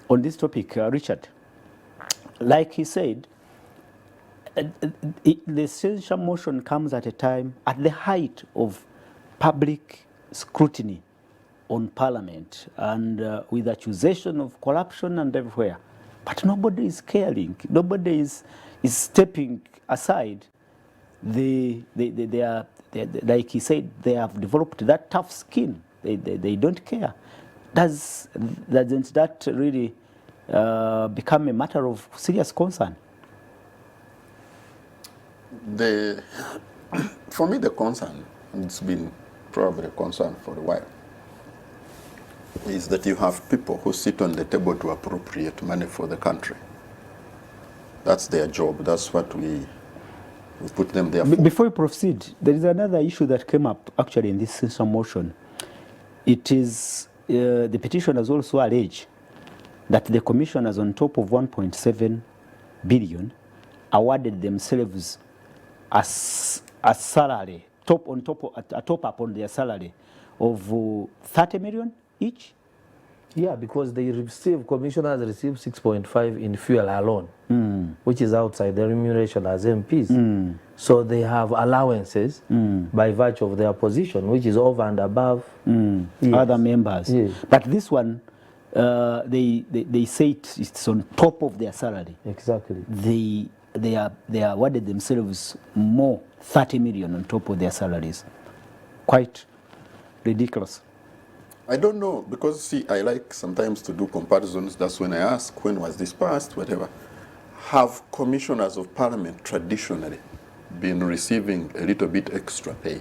on this topic, Richard, like he said, the censure motion comes at a time, at the height of public scrutiny on Parliament and with accusation of corruption and everywhere. But nobody is caring. Nobody is stepping aside. They are, like he said, they have developed that tough skin. They don't care. Doesn't that really become a matter of serious concern? For me, the concern, and it's been probably a concern for a while, is that you have people who sit on the table to appropriate money for the country. That's their job. That's what we put them there for. Before we proceed, there is another issue that came up actually in this censure motion. It is the petitioners also allege that the commissioners, on top of 1.7 billion, awarded themselves a salary, a top up on their salary of 30 million each. Yeah, because commissioners receive 6.5 in fuel alone, which is outside their remuneration as MPs. So they have allowances by virtue of their position, which is over and above other members. Yes. But this one, they say it's on top of their salary. Exactly. They awarded themselves more, 30 million on top of their salaries. Quite ridiculous. I don't know, because see, I like sometimes to do comparisons. That's when I ask, when was this passed, whatever. Have commissioners of parliament traditionally been receiving a little bit extra pay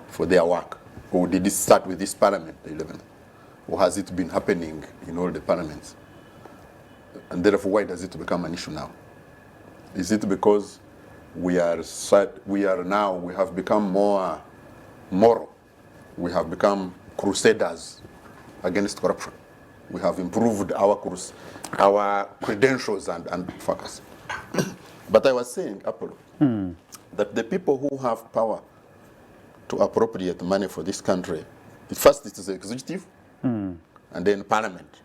for their work? Or did it start with this parliament, the 11th? Or has it been happening in all the parliaments? And therefore, why does it become an issue now? Is it because we have become more moral? We have become crusaders against corruption. We have improved our credentials and focus. But I was saying, Apollo, that the people who have power to appropriate money for this country, first it is the executive, and then parliament.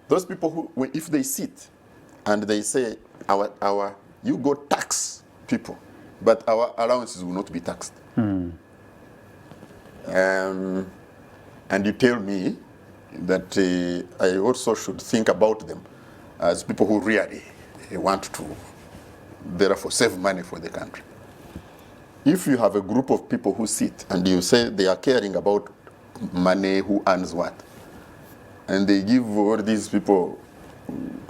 Those people who, if they sit and they say, you go tax people, but our allowances will not be taxed. And you tell me that I also should think about them as people who really want to, therefore, save money for the country. If you have a group of people who sit and you say they are caring about money, who earns what, and they give all these people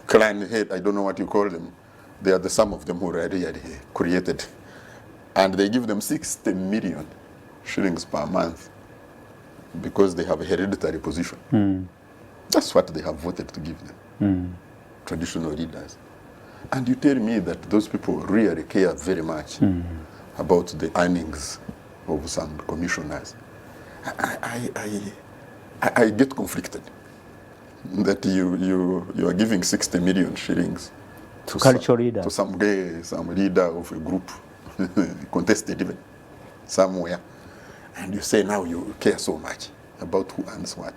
clan head, I don't know what you call them, they are some of them who are really created, and they give them 60 million shillings per month because they have a hereditary position. That's what they have voted to give them, traditional leaders. And you tell me that those people really care very much about the earnings of some commissioners. I get conflicted that you are giving 60 million shillings to cultural leaders, to some leader of a group, contested even somewhere. And you say now you care so much about who earns what.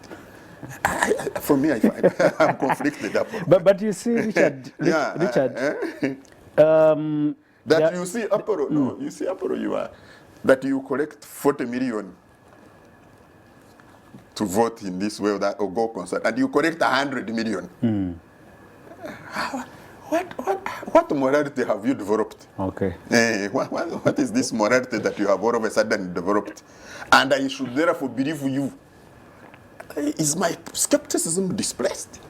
For me, I'm conflicted. But you see, Richard, you see, Apollo, no, you see, Apollo, that you collect 40 million to vote in this way or go concert, and you collect 100 million. What morality have you developed? Okay. What is this morality that you have all of a sudden developed? And I should therefore believe you. Is my skepticism displaced?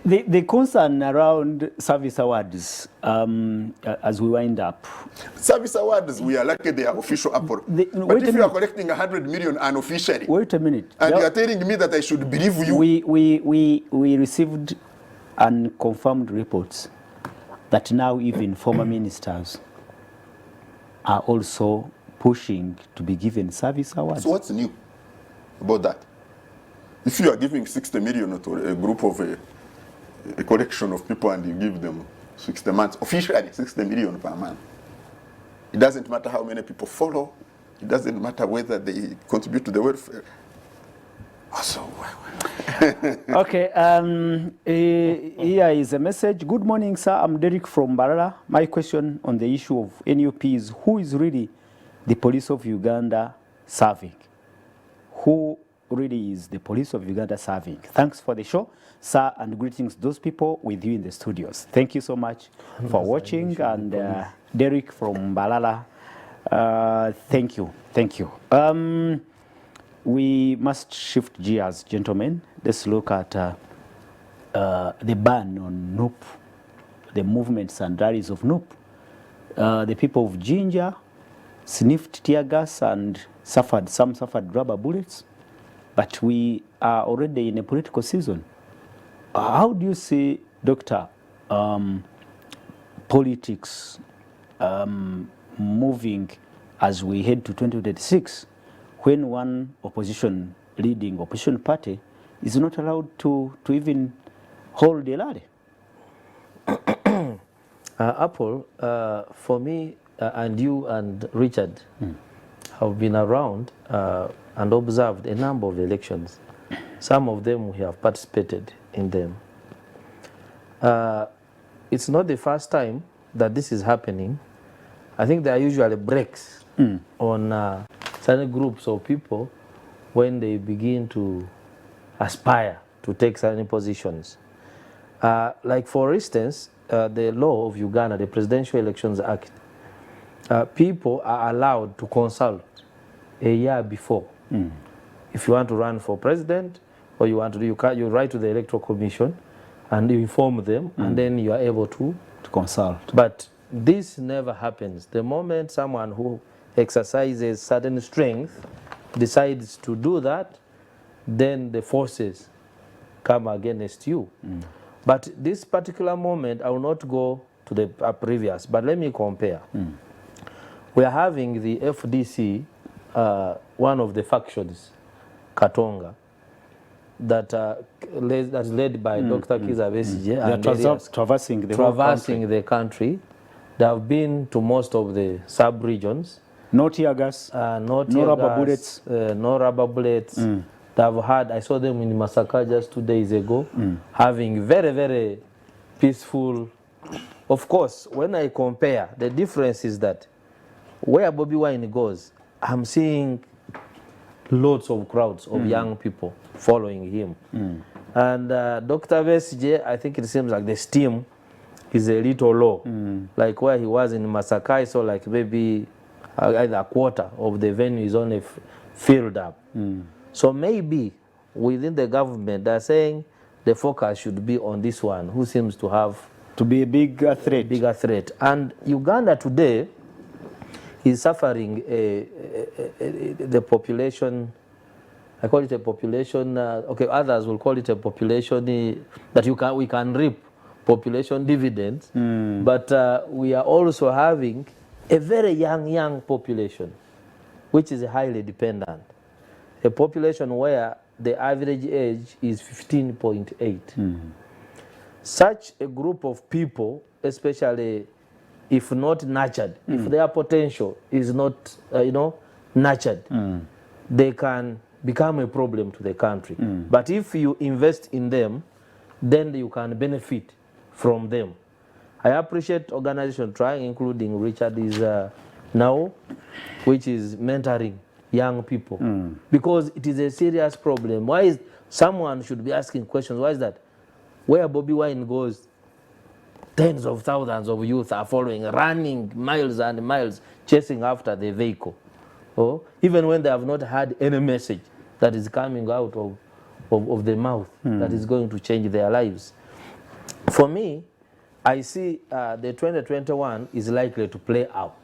The concern around service awards, as we wind up. Service awards, we are lucky they are official, Apollo. But if you are collecting 100 million unofficially, wait a minute, and you are telling me that I should believe you. We received unconfirmed reports that now even former ministers are also pushing to be given service awards. So what's new about that? If you are giving 60 million to a group of a collection of people and you give them 60 months, officially 60 million per month, it doesn't matter how many people follow, it doesn't matter whether they contribute to the welfare. Also, Okay, here is a message. Good morning, sir. I'm Derek from Barara. My question on the issue of NUP is, who is really the police of Uganda serving? Who really is the police of Uganda serving? Thanks for the show, sir, and greetings to those people with you in the studios. Thank you so much for watching. And Derek from Barara, thank you. Thank you. We must shift gears, gentlemen. Let's look at the ban on NUP, the movements and rallies of NUP. The people of Jinja sniffed tear gas and some suffered rubber bullets, but we are already in a political season. How do you see, Doctor, politics moving as we head to 2026? When one leading opposition party is not allowed to even hold a rally? Apple, for me and you and Richard have been around and observed a number of elections. Some of them we have participated in them. It's not the first time that this is happening. I think there are usually breaks on certain groups of people when they begin to aspire to take certain positions. Like for instance, the law of Uganda, the Presidential Elections Act, people are allowed to consult a year before. If you want to run for president or you want to do, you write to the Electoral Commission and you inform them and then you are able to consult. But this never happens. The moment someone who exercises certain strength decides to do that, then the forces come against you. But this particular moment, I will not go to the previous, but let me compare. We are having the FDC, one of the factions, Katonga, that is led by Dr. Kiza Besigye, and they are traversing the country. They have been to most of the sub-regions. No tear gas, no rubber bullets. No rubber bullets. They have had, I saw them in Masaka just 2 days ago, having very, very peaceful. Of course, when I compare, the difference is that where Bobby Wine goes, I'm seeing lots of crowds of young people following him. And Dr. Besigye, I think it seems like the steam is a little low. Like where he was in Masaka, I saw like maybe either a quarter of the venue is only filled up. So maybe within the government they're saying the focus should be on this one who seems to have to be a bigger threat. And Uganda today is suffering the population. I call it a population. Okay, others will call it a population that we can reap population dividends. But we are also having a very young population, which is highly dependent. A population where the average age is 15.8. Such a group of people, especially if not nurtured, if their potential is not, nurtured, they can become a problem to the country. But if you invest in them, then you can benefit from them. I appreciate organizations trying, including Richard is now, which is mentoring young people, because it is a serious problem. Why is someone should be asking questions? Why is that? Where Bobby Wine goes, tens of thousands of youth are following, running miles and miles, chasing after the vehicle. Even when they have not had any message that is coming out of the mouth that is going to change their lives. For me, I see the 2021 is likely to play out,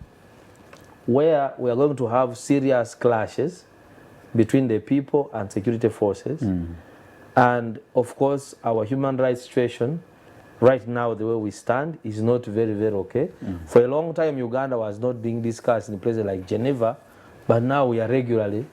where we are going to have serious clashes between the people and security forces. And of course, our human rights situation right now, the way we stand, is not very, very okay. For a long time, Uganda was not being discussed in places like Geneva, but now we are regularly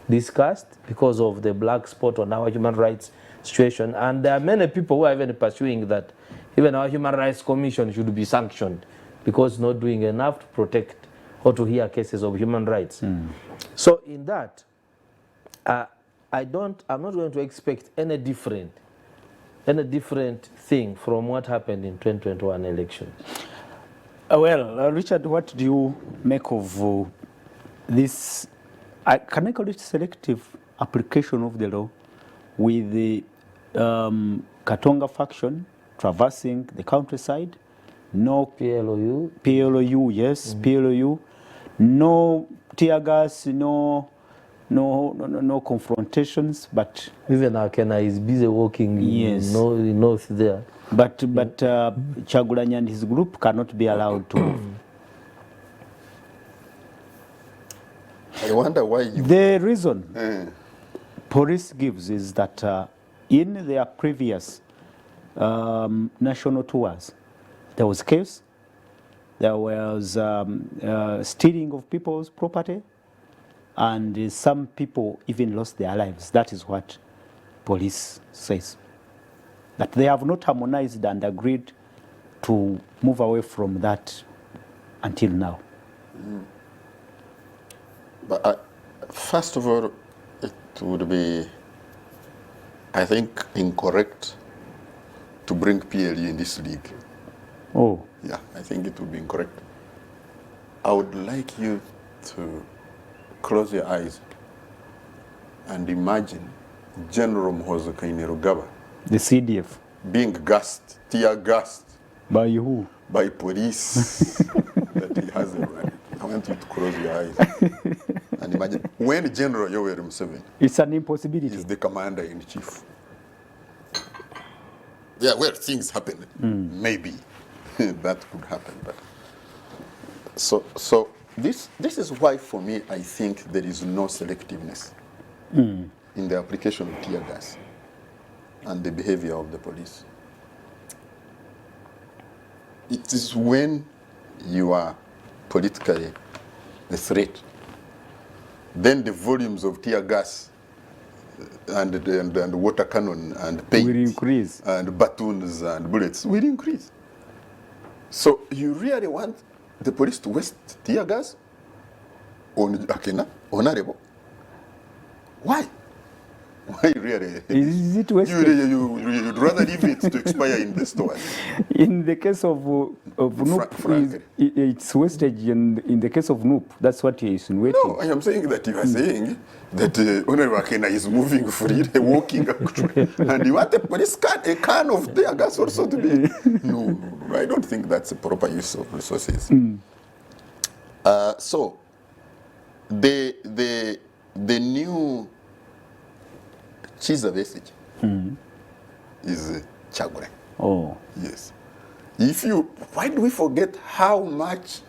discussed because of the black spot on our human rights situation. And there are many people who are even pursuing that even our Human Rights Commission should be sanctioned because it's not doing enough to protect or to hear cases of human rights. So in that, I'm not going to expect any different thing from what happened in 2021 elections. Well, Richard, what do you make of this? Can I call it selective application of the law with the Katonga faction traversing the countryside? No PLOU, yes, PLOU. No tear gas, no confrontations, but even Akena is busy walking yes. in north there. But Chagulanyi and his group cannot be allowed to move. I wonder why you... The reason police gives is that in their previous national tours, there was chaos, there was stealing of people's property, and some people even lost their lives. That is what police says. That they have not harmonized and agreed to move away from that until now. But first of all, it would be, I think, incorrect to bring PLU in this league. Oh. Yeah, I think it would be incorrect. I would like you to close your eyes and imagine General Muhoozi Kainerugaba, The CDF. being gassed, tear gassed By who? by police that he has a right. I want you to close your eyes and imagine when General Yoweri Museveni It's an impossibility. is the commander-in-chief. Yeah, well, things happen. Maybe that could happen. But so this is why, for me, I think there is no selectiveness in the application of tear gas and the behavior of the police. It is when you are politically a threat, then the volumes of tear gas and water cannon and paint Will increase. and batons and bullets will increase. So you really want the police to waste tear gas on Akena, on Arebo? Why? Why really? Is it wasted? You'd rather leave it to expire in the stores. In the case of NUP, frankly. it's wastage. In the case of NUP, that's what you're insinuating. No, I am saying that you are saying that Honorable Akena is moving freely, walking actually, and you want a police can, a can of tear gas also to be... No, I don't think that's a proper use of resources. So, the new Chiza message is Chagure. Oh. Yes. Why do we forget how much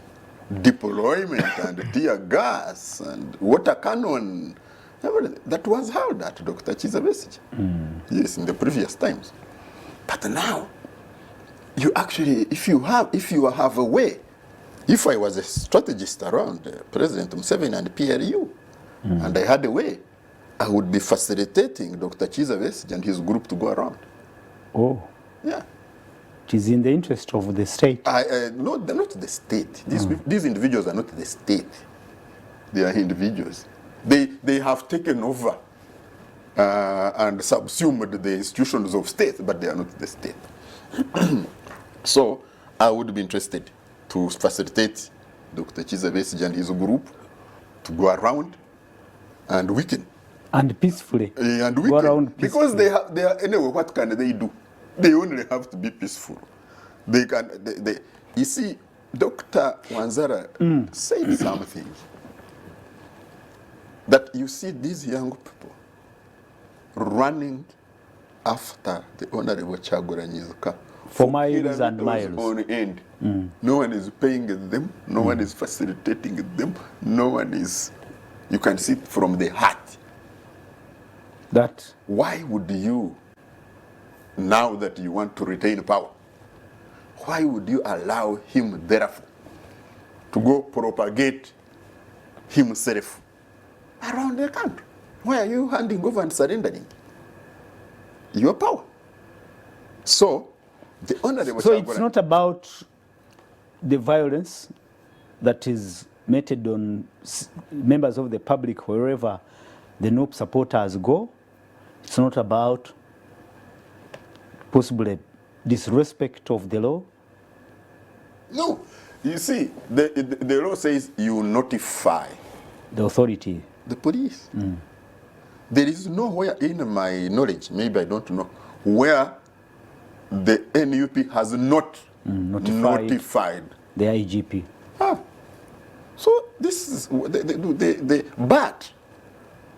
deployment and tear gas and water cannon that was held at Dr. Chiza message? Yes, in the previous times. But now, you actually, if you have a way, if I was a strategist around President Museveni and PLU, and I had a way, I would be facilitating Dr. Chiza Besigye and his group to go around. Oh. Yeah. It is in the interest of the state. No, they're not the state. These individuals are not the state. They are individuals. They have taken over and subsumed the institutions of state, but they are not the state. So I would be interested to facilitate Dr. Chiza Besigye and his group to go around and weaken. And peacefully. And Go weaken. around Because they are anyway, what can they do? They only have to be peaceful. You see, Dr. Wanzara said something that you see these young people running after the Honorable Chagulanyi's car For miles and miles. on end. No one is paying them, no one is facilitating them, no one is, you can see it from the heart. That. Why would you, now that you want to retain power, why would you allow him, therefore, to go propagate himself around the country? Why are you handing over and surrendering your power? So, the Honorable So it's not about the violence that is meted on members of the public wherever the NUP supporters go. It's not about possibly disrespect of the law. No, you see, the law says you notify The authority. the police. There is nowhere in my knowledge, maybe I don't know, where the NUP has not notified. The IGP. So this is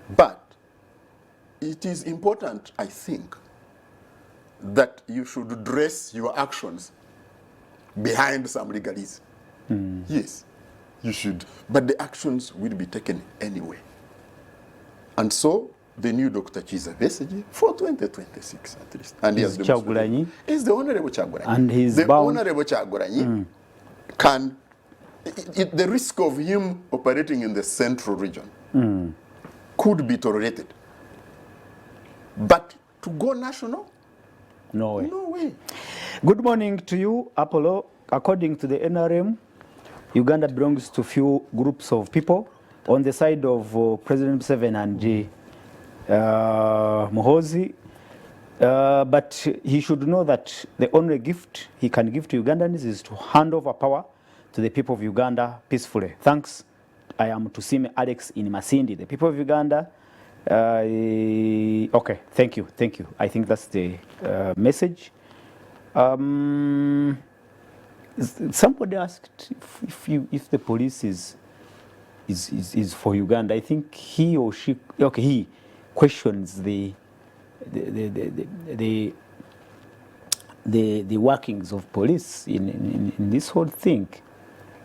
but it is important, I think, that you should dress your actions behind some legalism. Yes, you should, but the actions will be taken anyway. And so the new Dr. Chiza Besigye for 2026 at least, and he has Kyagulanyi is the Honorable Kyagulanyi, and he's the bound. Honorable Kyagulanyi can. The risk of him operating in the central region could be tolerated. But to go national? No way. No way. Good morning to you, Apollo. According to the NRM, Uganda belongs to few groups of people. On the side of President Museveni and Muhoozi, but he should know that the only gift he can give to Ugandans is to hand over power to the people of Uganda peacefully. Thanks. I am Tusime Alex in Masindi. The people of Uganda, okay, thank you. I think that's the message. Somebody asked if the police is for Uganda. I think he or she, okay, he questions the workings of police in this whole thing.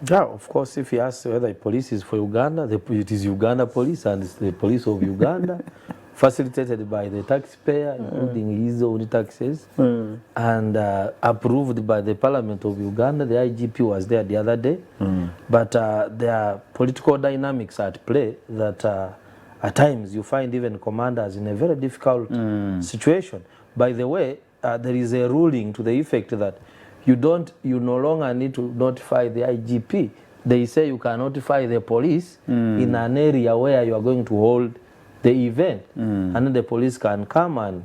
Yeah, of course, if he asks whether the police is for Uganda, it is Uganda police and it's the police of Uganda, facilitated by the taxpayer, including his own taxes, and approved by the Parliament of Uganda. The IGP was there the other day, but there are political dynamics at play that at times you find even commanders in a very difficult situation. By the way, there is a ruling to the effect that you no longer need to notify the IGP. They say you can notify the police in an area where you are going to hold the event, and then the police can come and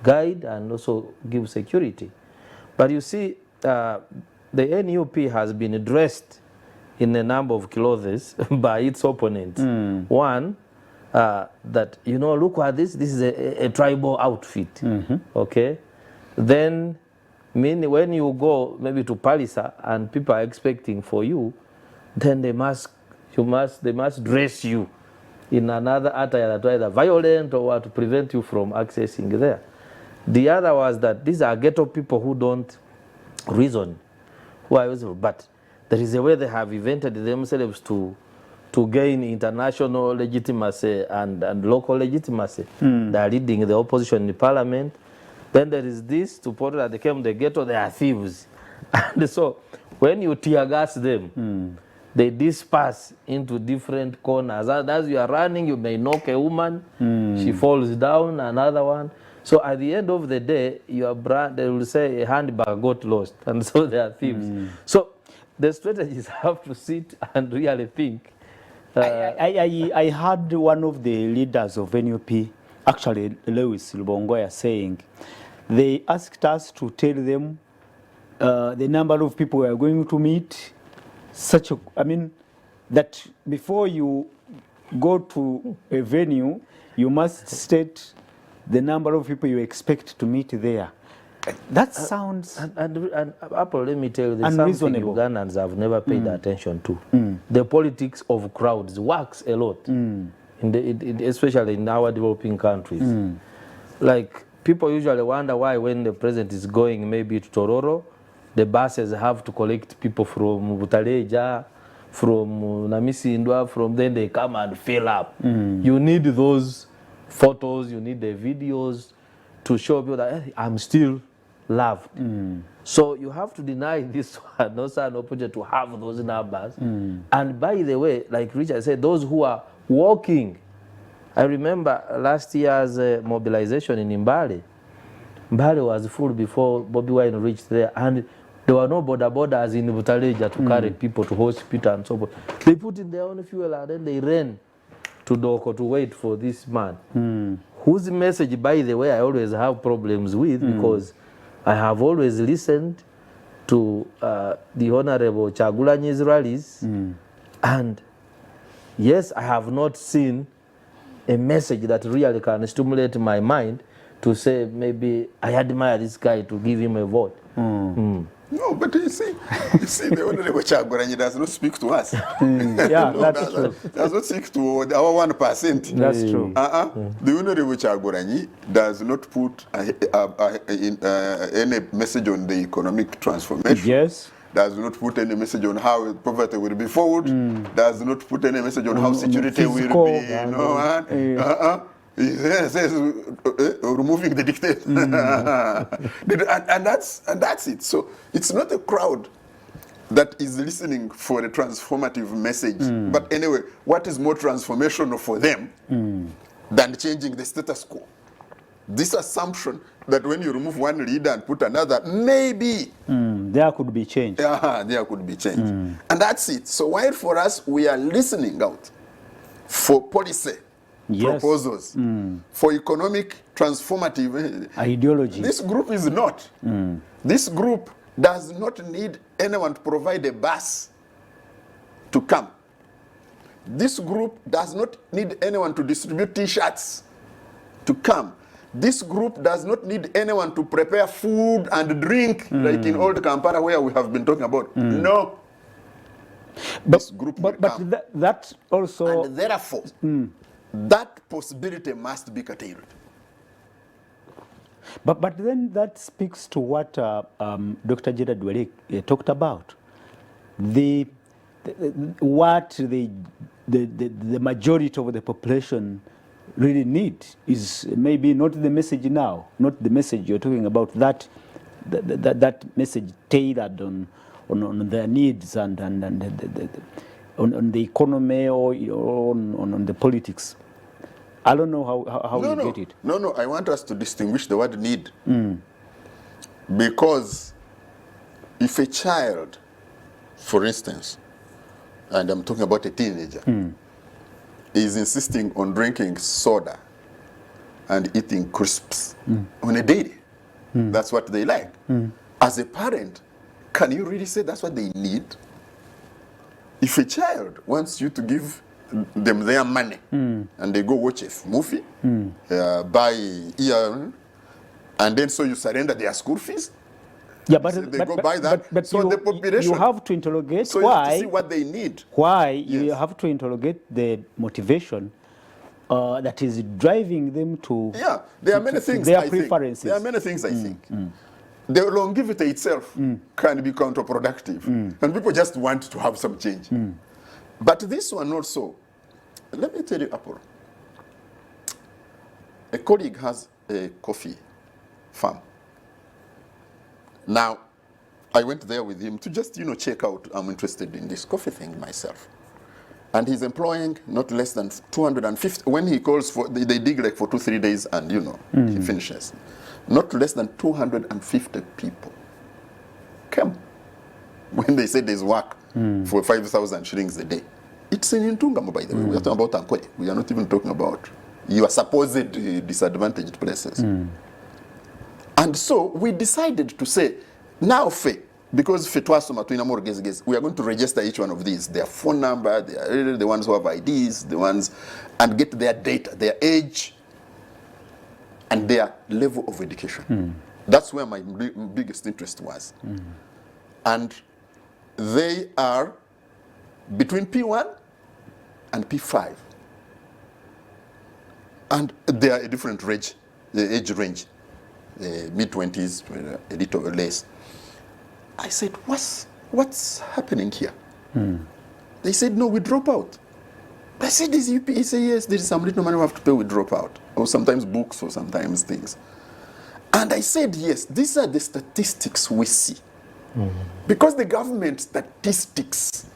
guide and also give security. But you see, the NUP has been dressed in a number of clothes by its opponents. One, that, you know, look at this is a tribal outfit, okay? Then, when you go maybe to Palisa and people are expecting for you, then they must dress you in another attire that either violent or to prevent you from accessing there. The other was that these are ghetto people who don't reason, but there is a way they have invented themselves to gain international legitimacy and local legitimacy. They are leading the opposition in parliament. Then there is this, to put that they came the ghetto, they are thieves. And so when you tear gas them, they disperse into different corners. And as you are running, you may knock a woman, she falls down, another one. So at the end of the day, your brand, they will say a handbag got lost. And so they are thieves. So the strategists have to sit and really think. I heard one of the leaders of NUP, actually Lewis Lubongoya, saying they asked us to tell them the number of people we are going to meet. That before you go to a venue, you must state the number of people you expect to meet there. That sounds and Apple, let me tell you, there's something Ugandans have never paid attention to. The politics of crowds works a lot, especially in our developing countries. Like, people usually wonder why when the president is going maybe to Tororo, the buses have to collect people from Butaleja, from Namisindwa, from then they come and fill up. You need those photos, you need the videos to show people that, hey, I'm still loved. So you have to deny this one, also an opportunity to have those numbers. And by the way, like Richard said, those who are walking. I remember last year's mobilization in Mbale. Mbale was full before Bobi Wine reached there, and there were no borders in Butaleja to carry people to hospital and so forth. They put in their own fuel and then they ran to Doko to wait for this man, whose message, by the way, I always have problems with because I have always listened to the Honorable Chagulanyi's rallies, and yes, I have not seen a message that really can stimulate my mind to say maybe I admire this guy to give him a vote. No, but you see, the Honorable Chagulanyi does not speak to us. Yeah, that's true. Does not speak to our 1%. That's true. The Honorable Chagulanyi does not put any message on the economic transformation. Yes. Does not put any message on how poverty will be fought. Does not put any message on how security will be. He says removing the dictator, and that's it. So it's not a crowd that is listening for a transformative message. But anyway, what is more transformational for them than changing the status quo? This assumption that when you remove one leader and put another, maybe there could be change. There could be change, and that's it. So while for us we are listening out for policy. Yes. Proposals for economic transformative ideology. This group is not. This group does not need anyone to provide a bus to come. This group does not need anyone to distribute t-shirts to come. This group does not need anyone to prepare food and drink like in old Kampala where we have been talking about. No. This group will come. That also... And therefore, that possibility must be curtailed. But then that speaks to what Dr. Gerard Dwelek talked about. What the majority of the population really need is maybe not the message now, not the message you're talking about, that message tailored on their needs and on the economy or on the politics. I don't know how you get it. No, I want us to distinguish the word need. Because if a child, for instance, and I'm talking about a teenager, is insisting on drinking soda and eating crisps on a daily, that's what they like. As a parent, can you really say that's what they need? If a child wants you to give them their money and they go watch a movie, buy ear, and then so you surrender their school fees. Yeah, but so the population, you have to interrogate so why. You have to see what they need. Why you have to interrogate the motivation that is driving them to. Yeah, there are many things. Their preferences. There are many things I think. The longevity itself can be counterproductive, and people just want to have some change. But this one also, let me tell you, Apollo. A colleague has a coffee farm. Now, I went there with him to just, check out. I'm interested in this coffee thing myself. And he's employing not less than 250. When he calls for, they dig like for 2-3 days and, he finishes. Not less than 250 people came when they said there's work for 5,000 shillings a day. It's in Ntungamo, by the way. We are talking about Ankole. We are not even talking about your supposed disadvantaged places. And so we decided to say, now because we are going to register each one of these, their phone number, the ones who have IDs, and get their data, their age, and their level of education. That's where my biggest interest was. And they are between P1 and P5. And they are a different age range, mid-20s, a little less. I said, what's happening here? They said, no, we drop out. I said, is UP? He said, yes, there is some little money we have to pay, we drop out. Or sometimes books, or sometimes things. And I said, yes, these are the statistics we see. Because the government statistics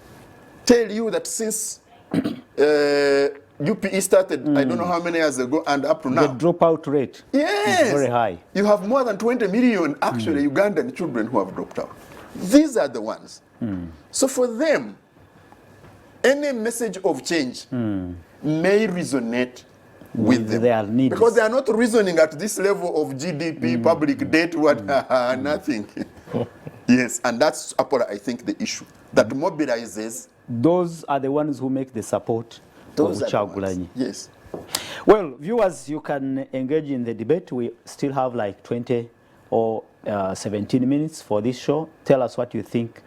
tell you that since UPE started, I don't know how many years ago, and up to now. The dropout rate is very high. You have more than 20 million, actually, Ugandan children who have dropped out. These are the ones. So for them, any message of change may resonate with them. their needs. Because they are not reasoning at this level of GDP, public debt, nothing. Yes, and that's, I think, the issue that mobilizes. Those are the ones who make the support Those of are the ones. Kyagulanyi. Yes. Well, viewers, you can engage in the debate. We still have like 20 or 17 minutes for this show. Tell us what you think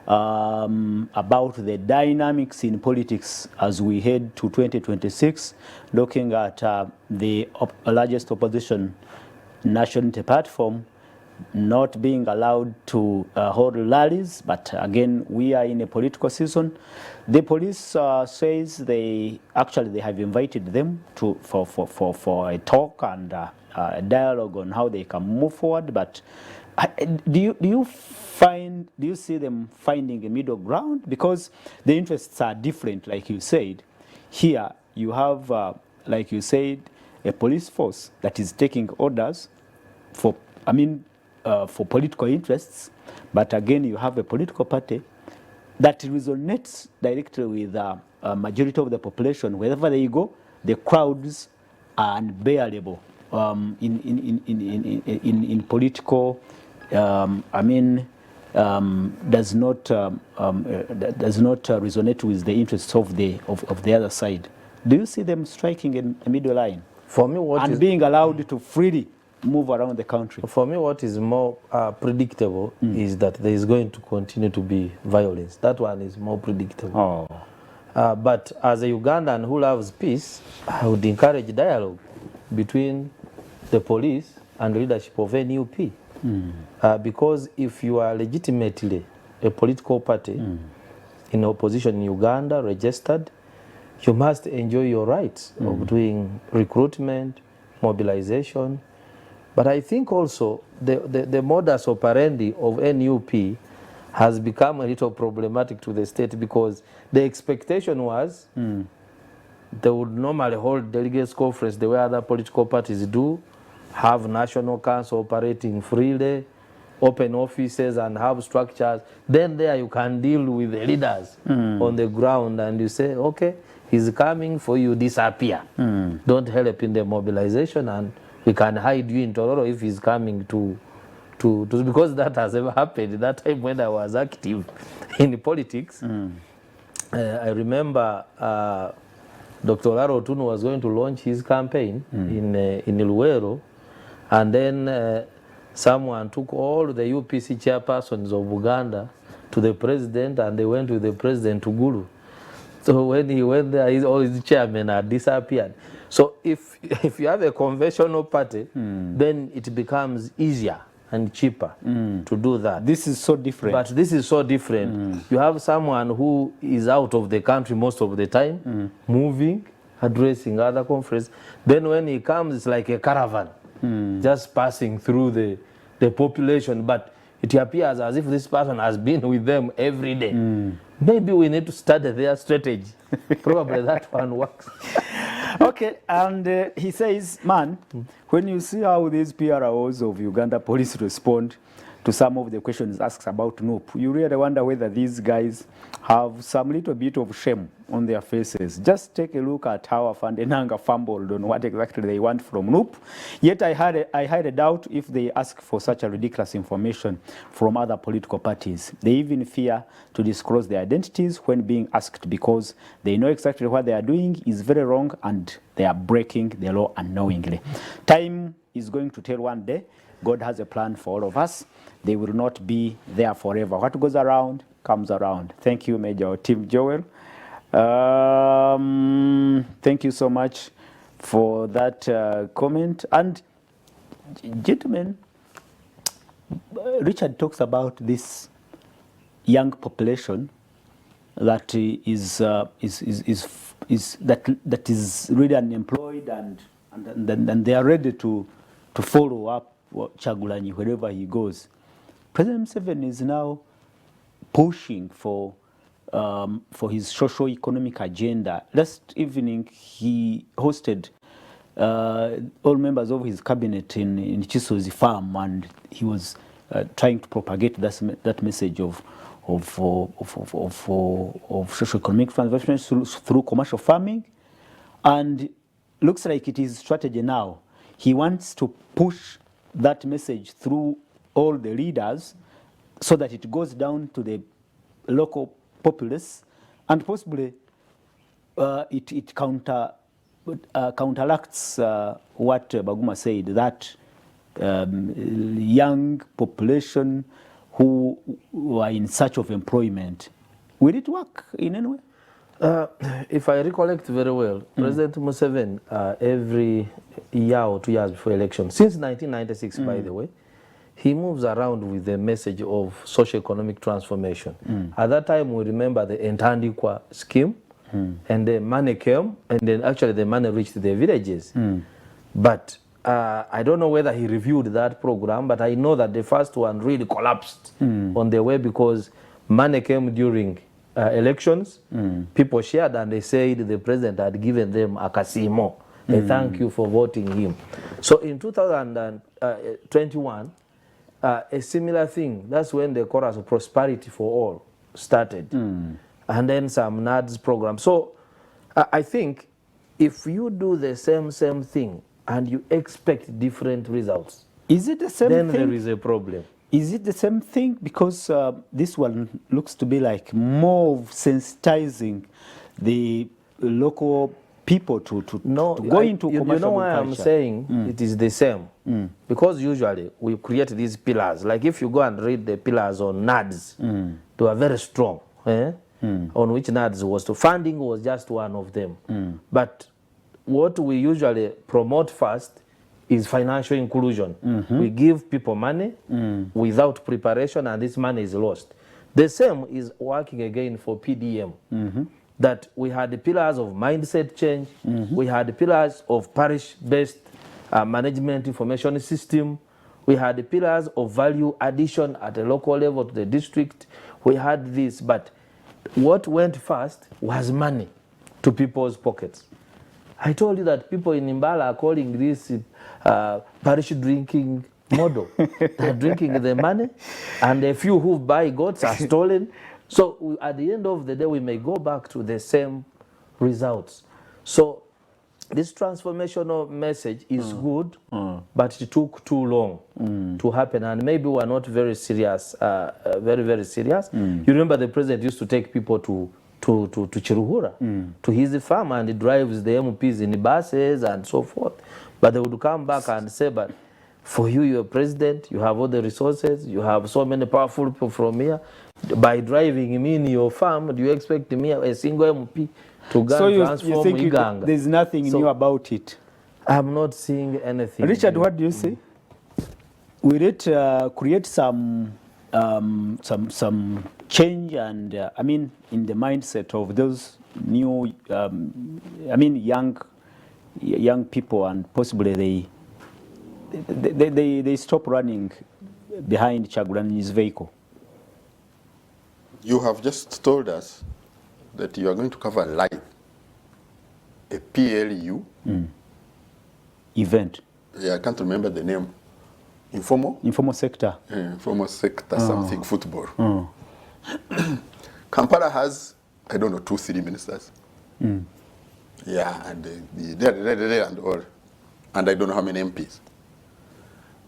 about the dynamics in politics as we head to 2026, looking at the largest opposition national unity platform not being allowed to hold rallies, but again, we are in a political season. The police says they have invited them to for a talk and a dialogue on how they can move forward. But do you see them finding a middle ground? Because the interests are different, like you said. Here you have, like you said, a police force that is taking orders for political interests, but again, you have a political party that resonates directly with a majority of the population. Wherever they go, the crowds are unbearable in political. Does not resonate with the interests of the other side. Do you see them striking a middle line? For me, being allowed to freely move around the country? For me, what is more predictable is that there is going to continue to be violence. That one is more predictable. But as a Ugandan who loves peace, I would encourage dialogue between the police and leadership of NUP. Because if you are legitimately a political party in opposition in Uganda, registered, you must enjoy your rights of doing recruitment, mobilization. But I think also the modus operandi of NUP has become a little problematic to the state, because the expectation was they would normally hold delegates conference the way other political parties do, have national council operating freely, open offices and have structures. Then there you can deal with the leaders on the ground and you say, okay, he's coming for you, disappear. Don't help in the mobilization, and we can hide you in Tororo if he's coming to because that has ever happened. That time when I was active in politics, I remember Dr. Laro Tunu was going to launch his campaign in Luwero, and then someone took all the UPC chairpersons of Uganda to the president, and they went with the president to Gulu. So when he went there, all his chairmen had disappeared. So if you have a conventional party, then it becomes easier and cheaper to do that. This is so different. But this is so different. You have someone who is out of the country most of the time, moving, addressing other conferences. Then when he comes, it's like a caravan, just passing through the population. But it appears as if this person has been with them every day. Maybe we need to study their strategy. Probably that one works. Okay, and he says, man, when you see how these PROs of Uganda police respond to some of the questions asked about NUP, you really wonder whether these guys have some little bit of shame on their faces. Just take a look at how Afandenanga fumbled on what exactly they want from NUP. Yet I had a doubt if they ask for such a ridiculous information from other political parties. They even fear to disclose their identities when being asked, because they know exactly what they are doing is very wrong and they are breaking the law unknowingly. Time is going to tell one day. God has a plan for all of us. They will not be there forever. What goes around comes around. Thank you, Major Tim Joel. Thank you so much for that comment. And gentlemen, Richard talks about this young population that is really unemployed, and they are ready to follow up Kyagulanyi wherever he goes. President Museveni is now pushing for his socio-economic agenda. Last evening, he hosted all members of his cabinet in Chisozi farm, and he was trying to propagate that message of socio-economic transformation through commercial farming, And looks like it is strategy now. He wants to push that message through all the leaders so that it goes down to the local populace, and possibly it counteracts what Baguma said, that young population who are in search of employment. Will it work in any way? If I recollect very well, President Museveni, every year or 2 years before election, since 1996, by the way, he moves around with the message of socio-economic transformation. At that time, we remember the Entandikwa scheme, and the money came, and then actually the money reached the villages. But I don't know whether he reviewed that program, but I know that the first one really collapsed on the way because money came during elections. People shared and they said the president had given them a casimo. A thank you for voting him. So in 2021, a similar thing, that's when the chorus of prosperity for all started. And then some NADS program. So I think if you do the same thing and you expect different results, is it the same then thing? there is a problem. Is it the same thing? Because this one looks to be like more of sensitizing the local people to go into commercial You know why I'm agriculture. saying it is the same? Because usually we create these pillars. Like if you go and read the pillars on NADS, they were very strong. On which NADS was to funding was just one of them. But what we usually promote first is financial inclusion. We give people money without preparation, and this money is lost. The same is working again for PDM. That we had the pillars of mindset change, we had the pillars of parish-based management information system, we had the pillars of value addition at a local level to the district. We had this, but what went first was money to people's pockets. I told you that people in Imbala are calling this parish drinking model. They're drinking the money, and a few who buy goats are stolen. So at the end of the day, we may go back to the same results. So this transformational message is good, but it took too long to happen, and maybe we're not very serious, very serious. You remember the president used to take people to Chiruhura, to his farm, and he drives the MPs in the buses and so forth. But they would come back and say, but for you, you're president, you have all the resources, you have so many powerful people from here. By driving me in your farm, do you expect me, a single MP, to go and transform you think Iganga? there's nothing new about it? I'm not seeing anything. Richard, new. what do you say? Will it create some change and I mean in the mindset of those new young people, and possibly they stop running behind Chagulani's vehicle? You have just told us that you are going to cover live a PLU event. Yeah, I can't remember the name. Informal sector. Informal sector, something football. Kampala has, I don't know, 2-3 ministers. Yeah, and and all. And I don't know how many MPs.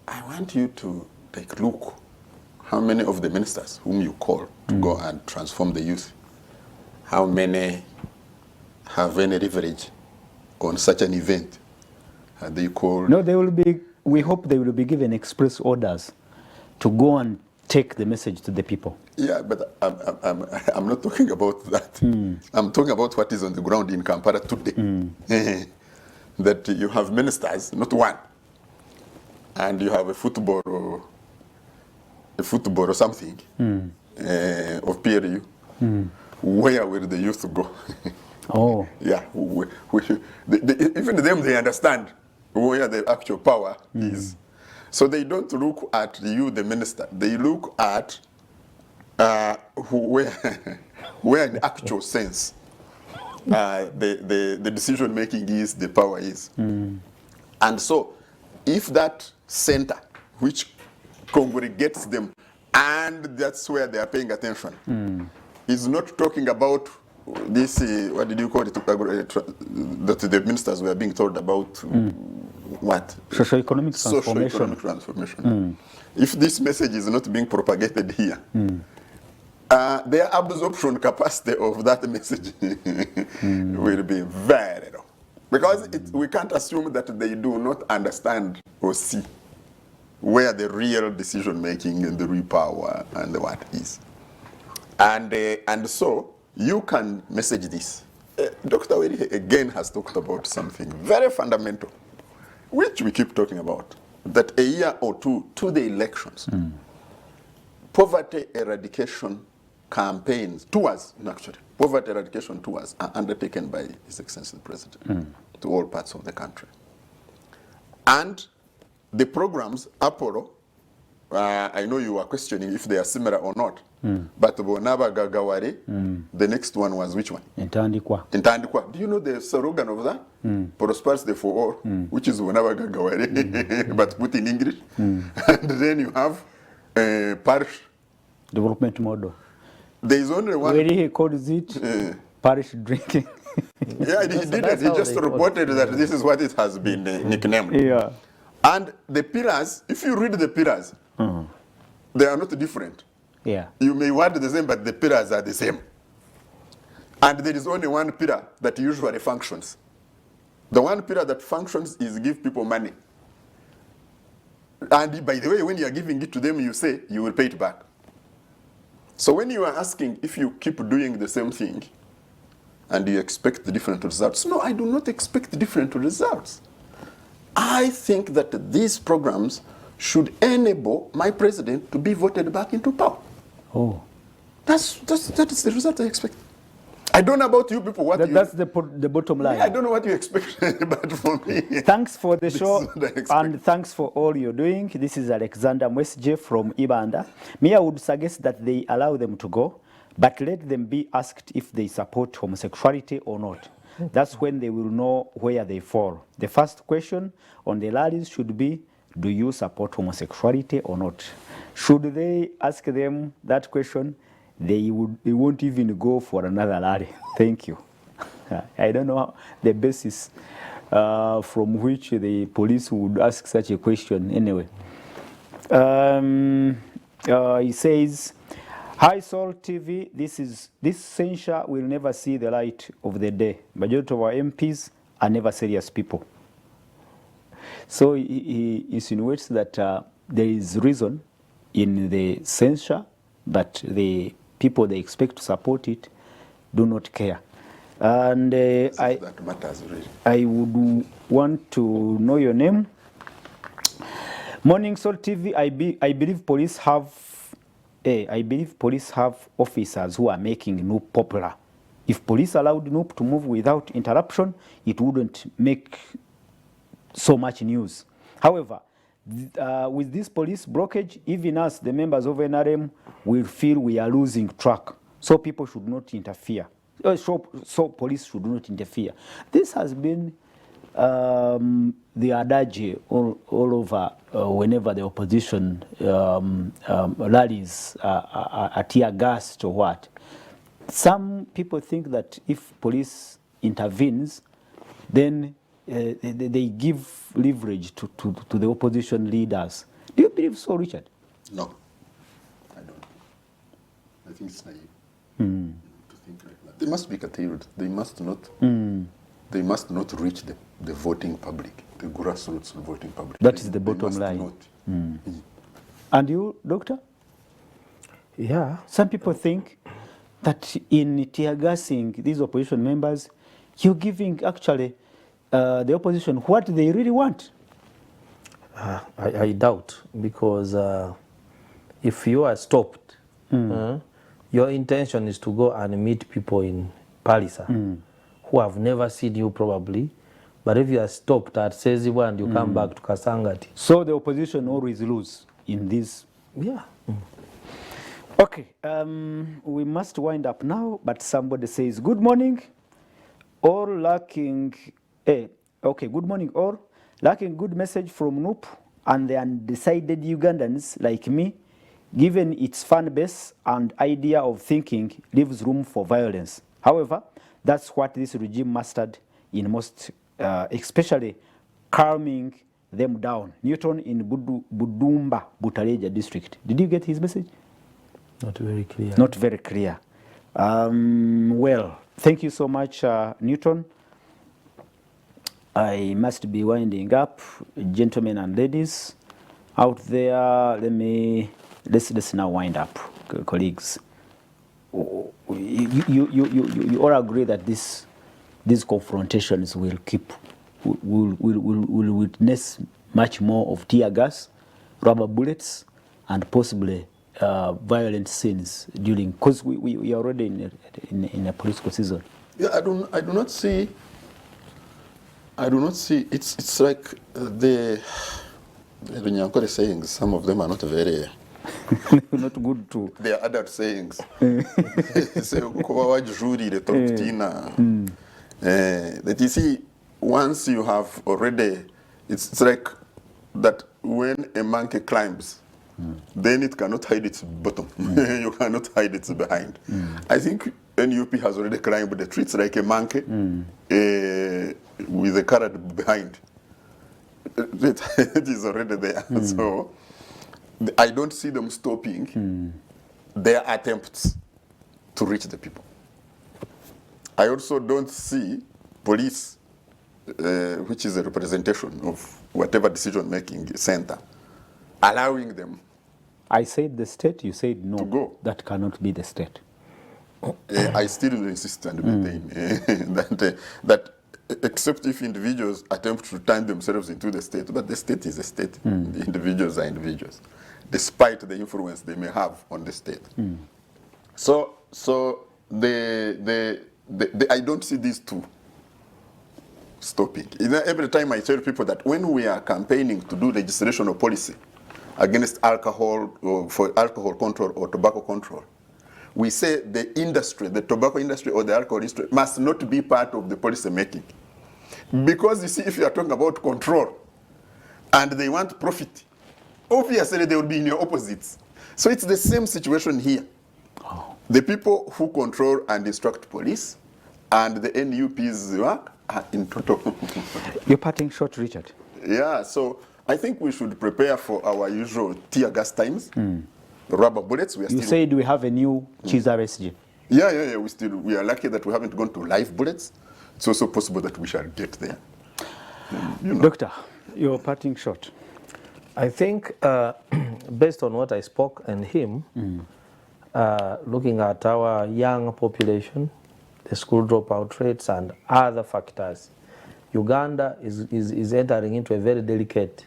I want you to take a look how many of the ministers whom you call to go and transform the youth, how many have any leverage on such an event? Are they called? No, they will be. We hope they will be given express orders to go and take the message to the people. Yeah, but I'm not talking about that. I'm talking about what is on the ground in Kampala today. That you have ministers, not one, and you have a football or something of PLU. Where will the youth go? Oh. Yeah, even them, they understand where the actual power is. So they don't look at you, the minister. They look at where in actual sense the decision making is, the power is. And so if that center, which congregates them, and that's where they are paying attention, is not talking about this, what did you call it, that the ministers were being told about what? Socio-economic transformation. Socio-economic transformation. If this message is not being propagated here, their absorption capacity of that message will be very low. Because we can't assume that they do not understand or see where the real decision making and the real power and the what is. And so you can message this. Dr. Weri again has talked about something very fundamental, which we keep talking about, that a year or two to the elections, poverty eradication campaigns, tours, actually, poverty eradication tours are undertaken by His Excellency the President to all parts of the country. And the programs, Apollo, I know you are questioning if they are similar or not, but Bonaba Gagawari, the next one was which one? Intandikwa. Intandikwa. Do you know the slogan of that? Prosperity for all, which is Bonaba Gagawari, but put in English. And then you have parish Development model. There is only one. Where he calls it parish drinking. Yeah, he didn't. He just reported that this is what it has been nicknamed. Yeah. And the pillars, if you read the pillars, they are not different. Yeah. You may want the same, but the pillars are the same. And there is only one pillar that usually functions. The one pillar that functions is give people money. And by the way, when you are giving it to them, you say you will pay it back. So when you are asking if you keep doing the same thing and you expect different results, no, I do not expect different results. I think that these programs should enable my president to be voted back into power. Oh. That is the result I expect. I don't know about you people. That's the bottom line. Yeah, I don't know what you expect, but for me. Thanks for the show, expect. and thanks for all you're doing. This is Alexander Mwesje from Ibanda. Me, I would suggest that they allow them to go, but let them be asked if they support homosexuality or not. That's when they will know where they fall. The first question on the rallies should be, do you support homosexuality or not? Should they ask them that question, they won't even go for another rally. Thank you. I don't know the basis from which the police would ask such a question anyway. He says, Hi Soul TV, this censure will never see the light of the day. Majority of our MPs are never serious people. So he insinuates that there is reason in the censure, but the people they expect to support it do not care. And that matters really. I would want to know your name. Morning Soul TV, I believe police have officers who are making NUP popular. If police allowed NUP to move without interruption, it wouldn't make so much news. However, with this police blockage, even us, the members of NRM, will feel we are losing track. So people should not interfere. So police should not interfere. This has been the adage all over whenever the opposition rallies are tear gassed or what. Some people think that if police intervenes, then they give leverage to the opposition leaders. Do you believe so, Richard? No, I don't. I think it's naive to think like that. They must be curtailed. They must not. They must not reach the voting public, the grassroots voting public. That is the bottom line. And you, Doctor? Yeah. Some people think that in tear gassing these opposition members, you're giving actually the opposition what they really want. I doubt, because if you are stopped, your intention is to go and meet people in Palisa who have never seen you probably, but if you are stopped at Seziwa and you come back to Kasangati. So the opposition always lose in this. Yeah. Okay, we must wind up now, but somebody says, good morning, all lacking, good morning all, lacking good message from NUP and the undecided Ugandans like me, given its fan base and idea of thinking leaves room for violence. However, that's what this regime mastered in most, especially calming them down. Newton in Budumba, Butareja district. Did you get his message? Not very clear. Not very clear. Well, thank you so much, Newton. I must be winding up, gentlemen and ladies out there. Let's now wind up, colleagues. You all agree that these confrontations will witness much more of tear gas, rubber bullets, and possibly violent scenes during, because we are already in a political season. Yeah, I do not see. It's like the Nyankore sayings. Some of them are not very. Not good to. They are adult sayings. That you see, once you have already, it's like that when a monkey climbs, then it cannot hide its bottom. You cannot hide its behind. I think NUP has already climbed the tree. It's like a monkey with a carrot behind. It is already there. So I don't see them stopping their attempts to reach the people. I also don't see police, which is a representation of whatever decision-making center, allowing them. I said the state, you said no. To go. That cannot be the state. I still insist and maintain that except if individuals attempt to turn themselves into the state, but the state is a state. The individuals are individuals, despite the influence they may have on the state. So I don't see these two stopping. Every time I tell people that when we are campaigning to do legislation or policy against alcohol, or for alcohol control or tobacco control, we say the industry, the tobacco industry or the alcohol industry must not be part of the policy making. Because you see, if you are talking about control and they want profit, obviously they will be in your opposites. So it's the same situation here. The people who control and instruct police and the NUP's work are in total. You're parting short, Richard. Yeah, so I think we should prepare for our usual tear gas times. Rubber bullets. You said we have a new cheese RSG. Yeah. We are lucky that we haven't gone to live bullets. It's also possible that we shall get there. Doctor, you're parting short. I think, based on what I spoke and him, looking at our young population, the school dropout rates, and other factors, Uganda is entering into a very delicate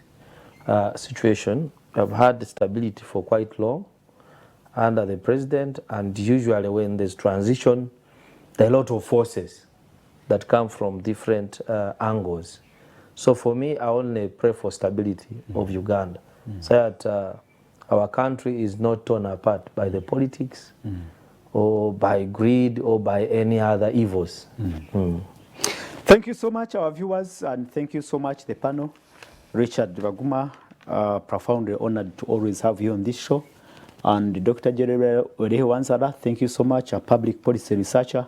situation. We have had stability for quite long under the president, and usually when there's transition, there are a lot of forces that come from different angles. So for me, I only pray for stability of Uganda, so that our country is not torn apart by the politics or by greed or by any other evils. Thank you so much, our viewers, and thank you so much, the panel. Richard Baguma, profoundly honored to always have you on this show. And Dr. Jerere Wansara, thank you so much, a public policy researcher.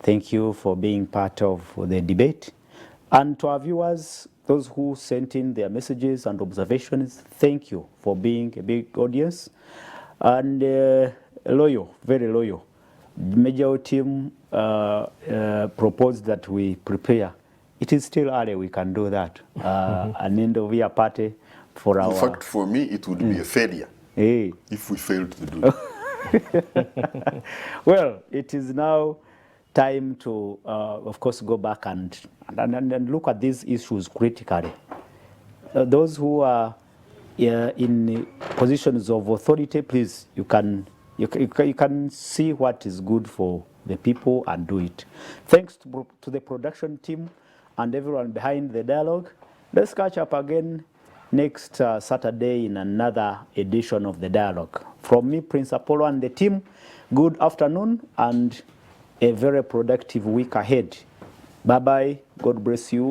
Thank you for being part of the debate. And to our viewers, those who sent in their messages and observations, thank you for being a big audience. And loyal, very loyal. The major team proposed that we prepare. It is still early, we can do that. An end of year party for our... In fact, for me, it would be a failure if we failed to do it. Well, it is now time to, of course, go back and look at these issues critically. Those who are in positions of authority, please, you can see what is good for the people and do it. Thanks to the production team and everyone behind the dialogue. Let's catch up again next Saturday in another edition of the dialogue. From me, Prince Apollo, and the team, good afternoon and a very productive week ahead. Bye-bye. God bless you.